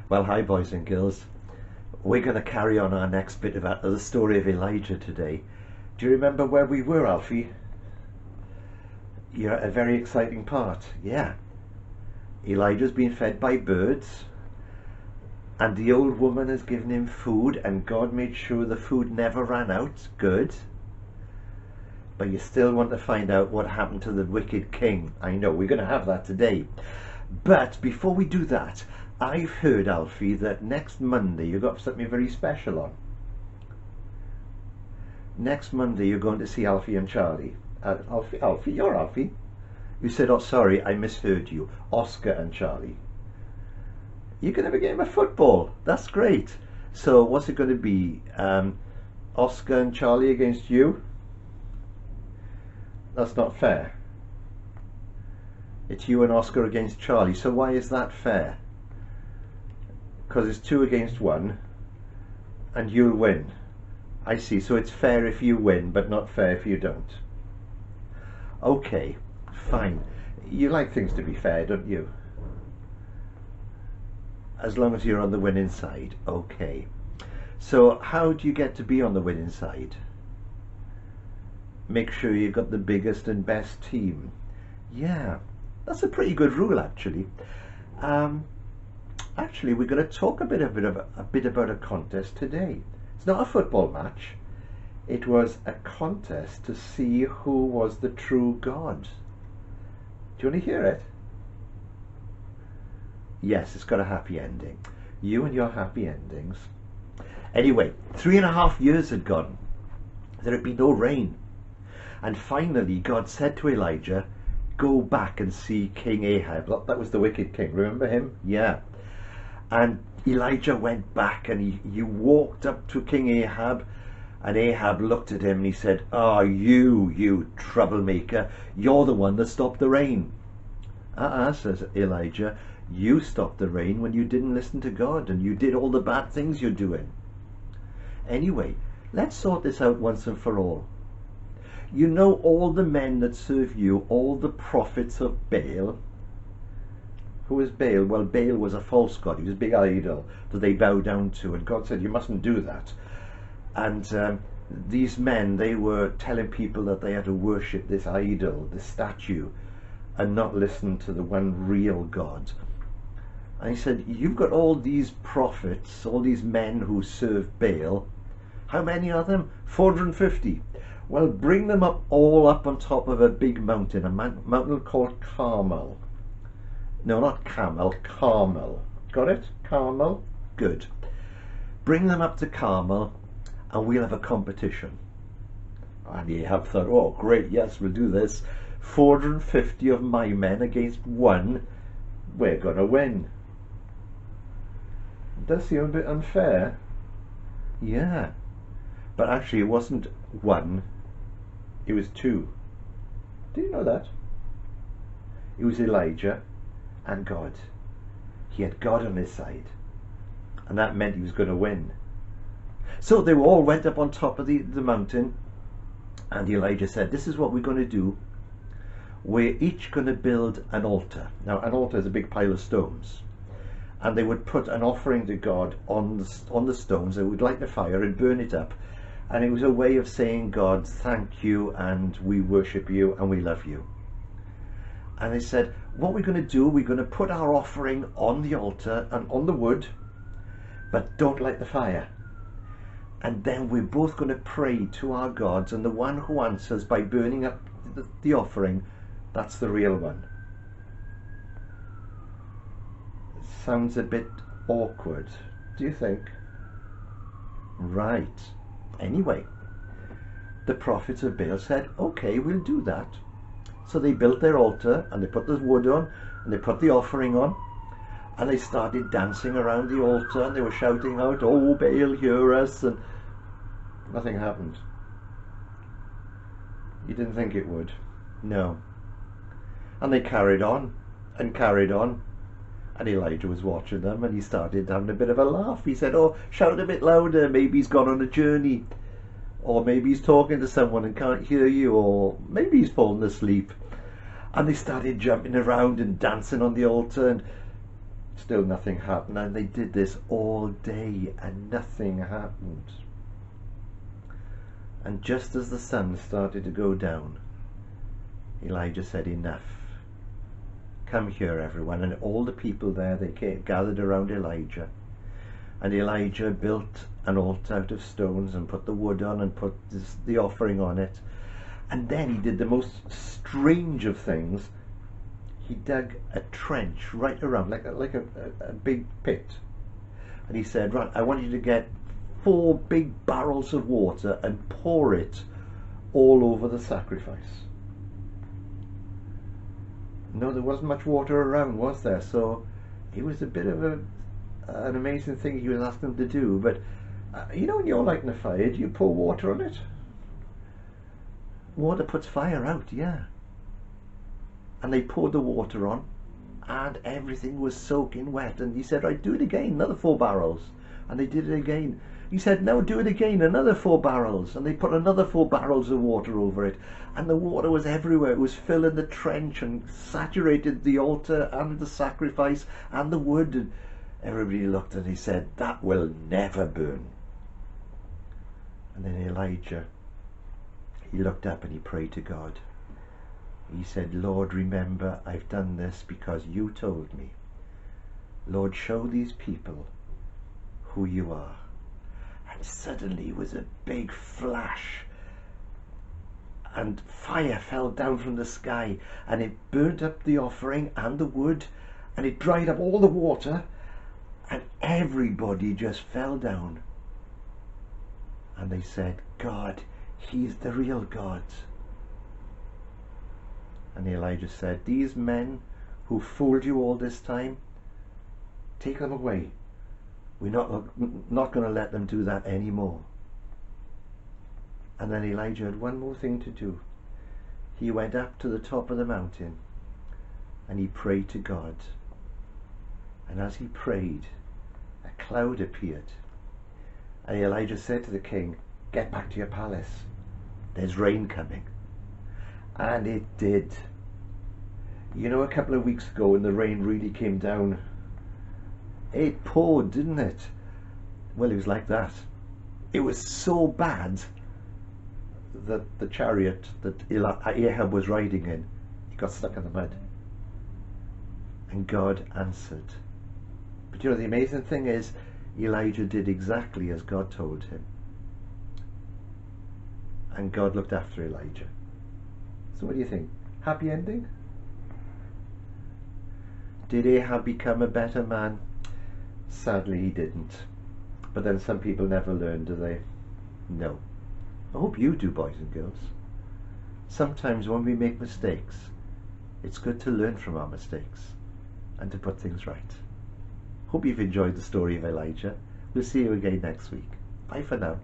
Well, hi, boys and girls. We're going to carry on our next bit about the story of Elijah today. Do you remember where we were, Alfie? You're at a very exciting part. Yeah. Elijah's been fed by birds, and the old woman has given him food, and God made sure the food never ran out. Good. But you still want to find out what happened to the wicked king. I know, we're going to have that today. But before we do that, I've heard, Alfie, that next Monday you've got something very special on. Next Monday you're going to see Alfie and Charlie. Alfie, you're Alfie. You said, oh sorry, I misheard you. Oscar and Charlie. You're going to have a game of football. That's great. So what's it going to be? Oscar and Charlie against you? That's not fair. It's you and Oscar against Charlie. So why is that fair? Because it's 2 against 1 and you'll win. I see. So it's fair if you win, but not fair if you don't. Okay, fine. You like things to be fair, don't you? As long as you're on the winning side. Okay. So how do you get to be on the winning side? Make sure you've got the biggest and best team. Yeah, that's a pretty good rule, actually. Actually, we're going to talk a bit about a contest today. It's not a football match. It was a contest to see who was the true God. Do you want to hear it? Yes, it's got a happy ending. You and your happy endings. Anyway, 3.5 years had gone. There had been no rain. And finally, God said to Elijah, go back and see King Ahab. That was the wicked king. Remember him? Yeah. And Elijah went back and he walked up to King Ahab, and Ahab looked at him and he said, oh, you troublemaker, you're the one that stopped the rain. Says Elijah, you stopped the rain when you didn't listen to God and you did all the bad things you're doing. Anyway, let's sort this out once and for all. You know all the men that serve you, all the prophets of Baal. Who is Baal? Well, Baal was a false god. He was a big idol that they bow down to, and God said you mustn't do that. And these men, they were telling people that they had to worship this idol, this statue, and not listen to the one real God. And he said, you've got all these prophets, all these men who serve Baal. How many are them? 450. Well, bring them all up on top of a big mountain, a mountain called Carmel. No, not Camel, Carmel. Got it? Carmel? Good. Bring them up to Carmel and we'll have a competition. And Ahab thought, oh great, yes, we'll do this. 450 of my men against 1. We're going to win. It does seem a bit unfair. Yeah. But actually it wasn't 1. It was 2. Did you know that? It was Elijah and God. He had God on his side, and that meant he was going to win. So they all went up on top of the mountain, and Elijah said, this is what we're going to do. We're each going to build an altar. Now an altar is a big pile of stones, and they would put an offering to God on the stones. They would light the fire and burn it up, and it was a way of saying, God, thank you, and we worship you and we love you. And they said, what we're going to do, we're going to put our offering on the altar and on the wood, but don't light the fire. And then we're both going to pray to our gods, and the one who answers by burning up the offering, that's the real one. It sounds a bit awkward, do you think? Right. Anyway, the prophets of Baal said, okay, we'll do that. So they built their altar, and they put the wood on, and they put the offering on, and they started dancing around the altar, and they were shouting out, oh Baal, hear us, and nothing happened. You didn't think it would? No. And they carried on, and carried on, and Elijah was watching them, and he started having a bit of a laugh. He said, oh, shout a bit louder, maybe he's gone on a journey. Or maybe he's talking to someone and can't hear you, or maybe he's fallen asleep. And they started jumping around and dancing on the altar, and Still nothing happened, and they did this all day and nothing happened. And just as the sun started to go down, Elijah said, enough. Come here, everyone. And all the people there, they gathered around Elijah. And Elijah built an altar out of stones and put the wood on and put the offering on it. And then he did the most strange of things. He dug a trench right around, like a big pit. And he said, right, I want you to get 4 big barrels of water and pour it all over the sacrifice. No, there wasn't much water around, was there? So it was a bit of an amazing thing he was asking them to do. But you know, when you're lighting a fire, do you pour water on it? Water puts fire out, yeah. And they poured the water on, and everything was soaking wet. And he said, right, do it again, another 4 barrels. And they did it again. He said, no, do it again, another 4 barrels. And they put another 4 barrels of water over it. And the water was everywhere. It was filling the trench and saturated the altar and the sacrifice and the wood. And everybody looked and he said, that will never burn. And then Elijah, he looked up and he prayed to God. He said, Lord, remember, I've done this because you told me. Lord, show these people who you are. And suddenly it was a big flash, and fire fell down from the sky, and it burnt up the offering and the wood, and it dried up all the water, and everybody just fell down. And they said, God, he's the real God. And Elijah said, these men who fooled you all this time, take them away. We're not going to let them do that anymore. And then Elijah had one more thing to do. He went up to the top of the mountain and he prayed to God. And as he prayed, a cloud appeared. And Elijah said to the king, get back to your palace. There's rain coming. And it did. You know, a couple of weeks ago when the rain really came down, it poured, didn't it? Well, it was like that. It was so bad that the chariot that Ahab was riding in, he got stuck in the mud. And God answered. But you know, the amazing thing is, Elijah did exactly as God told him. And God looked after Elijah. So what do you think? Happy ending? Did Ahab become a better man? Sadly, he didn't. But then some people never learn, do they? No. I hope you do, boys and girls. Sometimes when we make mistakes, it's good to learn from our mistakes and to put things right. Hope you've enjoyed the story of Elijah. We'll see you again next week. Bye for now.